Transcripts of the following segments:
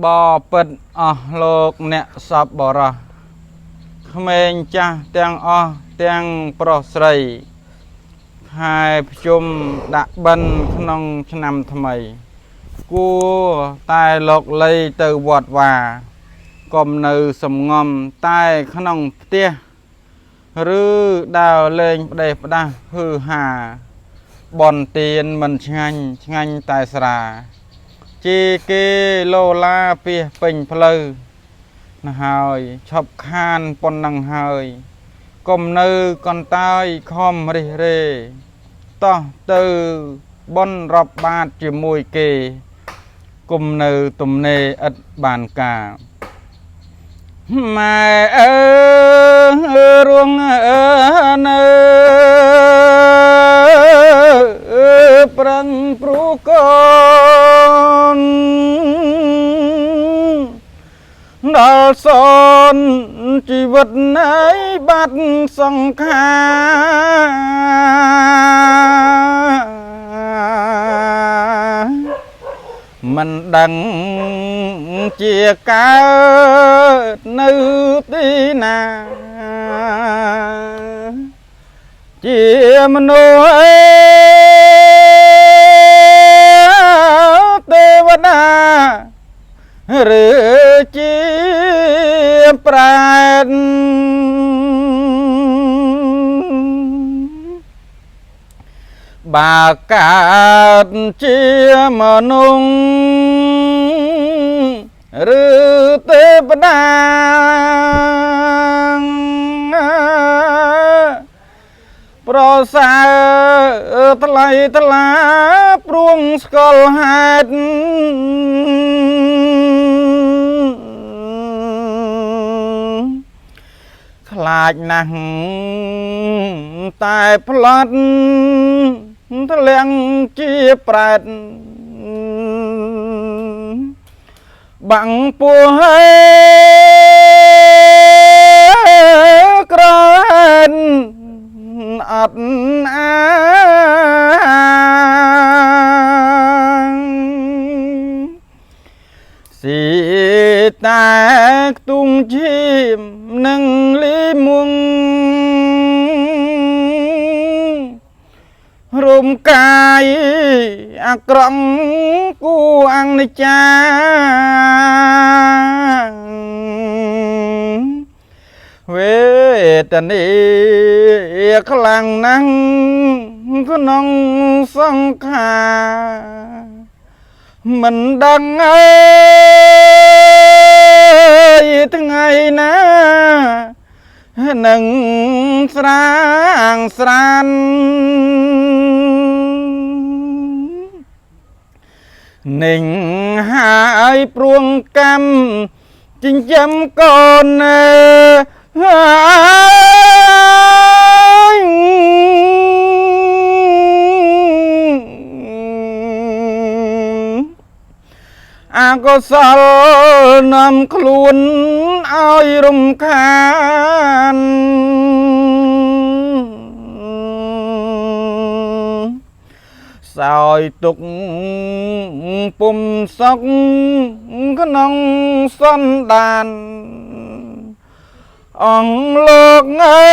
บ่ปิดអស់លោកអ្នកសពបរោះក្មេងចាស់ទាំងអស់ទាំងប្រុសស្រីខែភ្ជុំដាក់បិណ្ឌក្នុងឆ្នាំថ្មីគួរតែលោកលីទៅវត្តវាកុំនៅសំងំតែក្នុងផ្ទះឬដើរលេងផ្ដេសផ្ដាស់ហឺហាបនទៀនមិនឆ្ងាញ់ឆ្ងាញ់តែស្រាជីគេឡូឡាពីពេញផ្លូវណាហើយឈប់ខានប៉ុណ្ណឹងហើយកុំនៅកន្តើយខំរិះរេតោះទៅបនរាប់បាតជាមួយគេកុំនៅទំនេរឥតបានការម៉ែអើរួងនៅប្រឹងព្រូកូនដល់សនជីវិតណៃបាត់សង្ខាមិនដឹងជាកើតនៅទីណាជាមនុស្សទេវតាឬជាប្រែតបើកើតជាមនុស្សឬទេវតាប្រសើរថ្លៃថ្លាព្រួងស្គាល់ហេតុខ្លាចណាស់តែផ្លាត់ធ្លាក់ជាប្រែតបាំងពោះហើយក្រែនអត់អាស៊ីតែខ្ទុំឈាមនឹងលីមុងរំកាយអាក្រក់គួអនិច្ចាវេទនាខ្លាំងណាស់ក្នុងសង្ខារមិនដឹងអើយថ្ងៃណានឹងស្រាងស្រាននឹងហើយព្រួងកម្មចិញ្ចឹមកូនអកុសលនាំខ្លួនឲ្យរំខានសោយទុកពុំសុខក្នុងសន្តានអង្គលោកអើ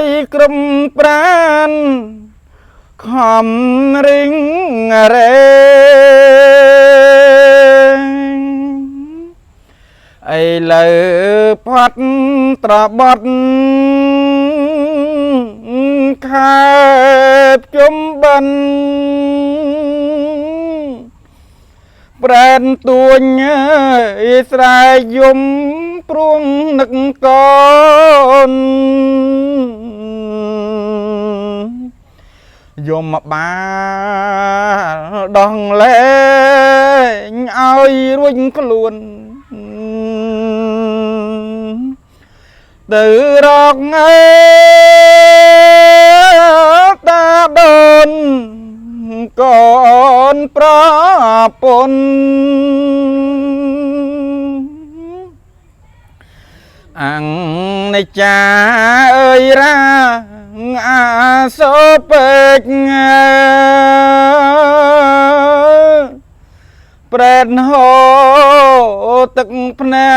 យក្រុមប្រានខំរិងរែងឥឡូវផាត់ត្របត់ខែបជុំបិណ្ឌប្រែនទួញស្រែយំព្រួងនឹកកូនយមបាដងលែងឲ្យរួចខ្លួនទៅរកតាដូនកូនប្រពន្ធអង្គនិច្ចាអើយរាអាសូពេក ប្រែតហូទឹកភ្នែ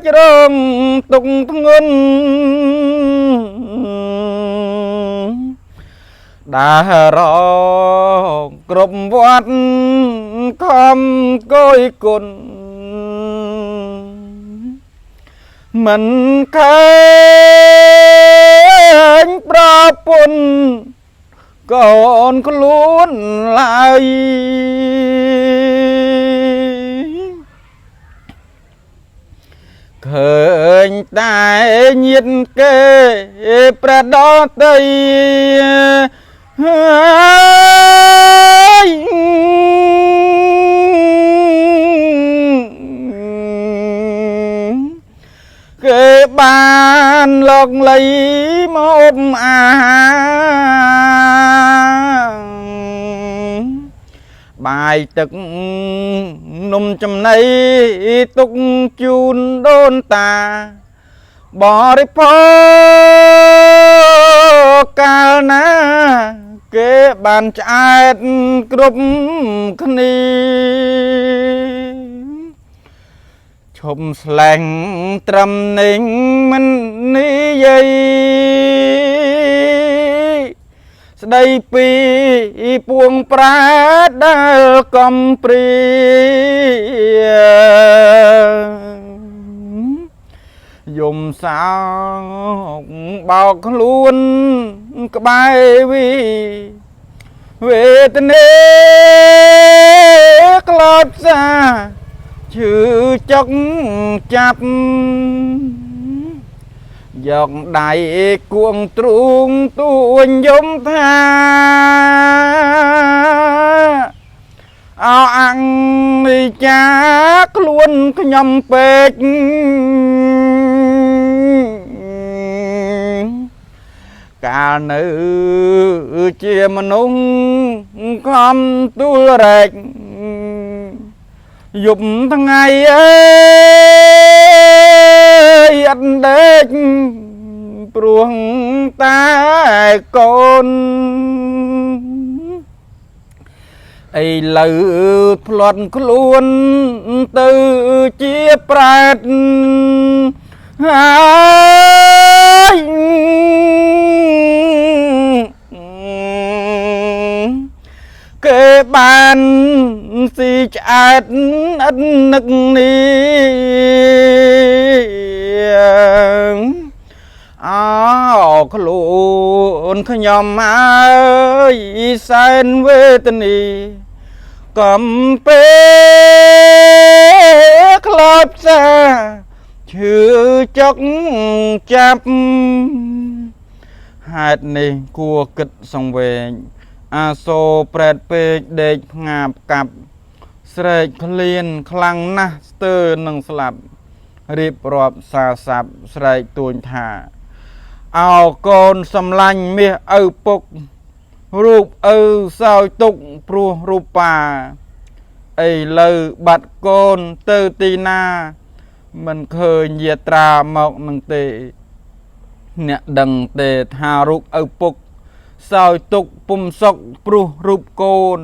ករងទុកធ្ងន់ដើររកគ្រប់វត្តខំគយគុណមិនឃើញប្រពន្ធកូនខ្លួនឡើយឃើញតែញាតិគេប្រដតីហើយគេបានលោកលៃមកអាបាយទឹកនំចំណីទុកជូនដូនតាបរិភោគកាលណាគេបានឆ្អែតគ្រប់គ្នាឈុំស្លែងត្រឹមនឹងមិននិយាយស្ដីពីពួងប្រាដែលកំព្រាយំសោកបោកខ្លួនក្បែរវេទនាក្លោបសាឈឺចុកចាប់យកដៃគួងទ្រូងទួញយំថាអោអាំងនេះចាខ្លួនខ្ញុំពេកកាលនៅជាមនុស្សខំទួលរែកយប់ថ្ងៃអើយអត់ដេកព្រោះតែកូនឥឡូវផ្លត់ខ្លួនទៅជាប្រែតហើយគេបានស៊ីឆ្អែតអត់នឹកនេះអោខ្លួនខ្ញុំអើយសែនវេទនីកំពេខ្លោចសាឈឺចុកចាប់ហេតុនេះគួរគិតសង្វេងអាសូរប្រែតពេកដេកផ្ងាបកាប់ស្រែកឃ្លានខ្លាំងណាស់ស្ទើរនឹងស្លាប់រៀបរាប់សារស័ព្ទស្រែកទួញថាអោកូនសំឡាញ់មាសឪពុករូបឪសោយទុកព្រោះរូបាឥឡូវបាត់កូនទៅទីណាមិនឃើញយាត្រាមកនឹងទេអ្នកដឹងទេថារូបឪពុកសោយទុកពុំសុខព្រោះរូបកូន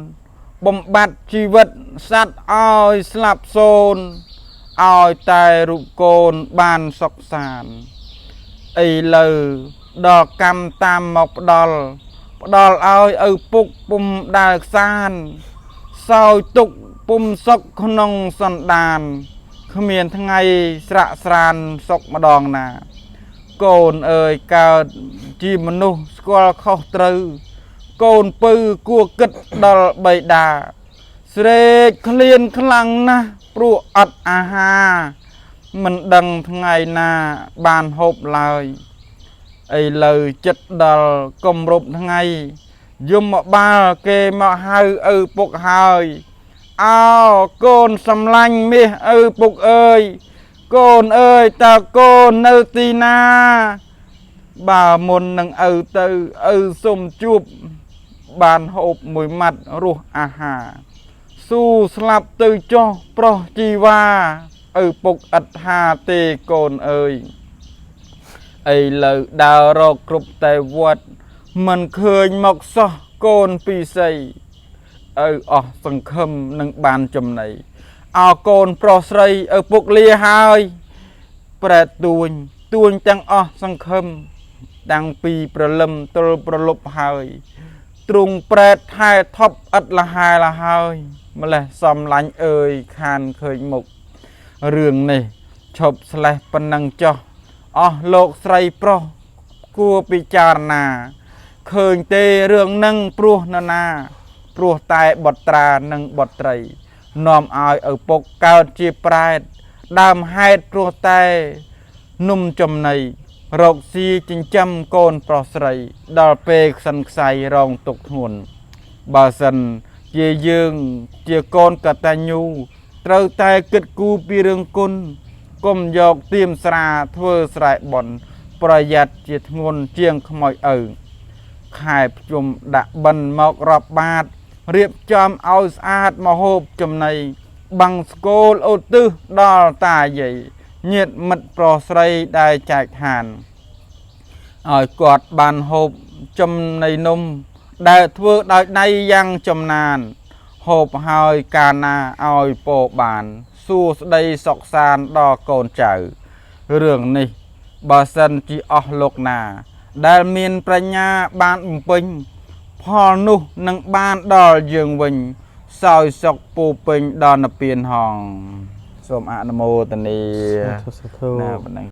បំបត្តិជីវិតសត្វឲ្យស្លាប់សូន្យឲ្យតែរូបកូនបានសុខសាន្តឥឡូវដល់កម្មតាមមកផ្ដល់ឲ្យឪពុកពុំដាល់ខ្សានសោយទុកពុំសុខក្នុងសន្តានគ្មានថ្ងៃស្រាក់ស្រានសុខម្ដងណាកូនអើយកើតជាមនុស្សស្គាល់ខុសត្រូវកូនពៅគួរគិតដល់បិតាស្រេកឃ្លានខ្លាំងណាស់ព្រោះអត់អាហារមិនដឹងថ្ងៃណាបានហូបឡើយឥឡូវចិត្តដល់គម្រប់ថ្ងៃយមបាលគេមកហៅឪពុកហើយអោកូនសំឡាញ់មាសឪពុកអើយកូនអើយតើកូននៅទីណាបើមុននឹងឪទៅឪសុំជួបបានហូបមួយម៉ាត់រសអាហារស៊ូស្លាប់ទៅចុះប្រុសជីវ៉ាឪពុកឥតថាទេកូនអើយឥឡូវដើររកគ្រប់តែវត្តមិនឃើញមកសោះកូនពីសីឪអស់សង្ឃឹមនឹងបានចំណី អោកូនប្រុសស្រីឪពុកលាហើយប្រែទួញទាំងអស់សង្ឃឹមតាំងពីប្រលឹមទល់ប្រលប់ហើយទ្រង់ប្រែតថែថប់ឥតលហែលហើយម្លេះសំឡាញ់អើយខានឃើញមុខរឿងនេះឈប់ស្លេះប៉ុណ្ណឹងចុះអស់លោកស្រីប្រុសគួរពិចារណាឃើញទេរឿងនឹងព្រោះនរណាព្រោះតែបុត្រានិងបុត្រីនាំឲ្យឪពុកកើតជាប្រែតដើមហេតុព្រោះតែនំចំណីរកស៊ីចិញ្ចឹមកូនប្រុសស្រីដល់ពេលខ្សិនខ្សៃរងទុកធ្ងន់បើសិនជាយើងជាកូនកតញ្ញូត្រូវតែគិតគូរពីរឿងគុណកុំយកទៀមស្រាធ្វើស្រែបន់ប្រយ័ត្នជាធ្ងន់ជាងខ្មោចឪខែភ្ជុំដាក់បិណ្ឌមករាប់បាតរៀបចំឲ្យស្អាតម្ហូបចំណីបាំងស្គលឧទ្ទិសដល់តាយាយញាតិមិត្តប្រុសស្រីដែលចែកឋានឲ្យគាត់បានហូបចំណីនំដែលធ្វើដោយដៃយ៉ាងចំណានហូបហើយកាលណាឲ្យពោបានសួស្ដីសុខសាន្តដល់កូនចៅរឿងនេះបើសិនជាអស់លោកណាដែលមានប្រាជ្ញាបានបំពេញផលនោះនឹងបានដល់យើងវិញសោយសុខពូពេញដល់និព្វានហងសូមអនុមោទនា សាធុ ណាប៉ុណ្ណឹង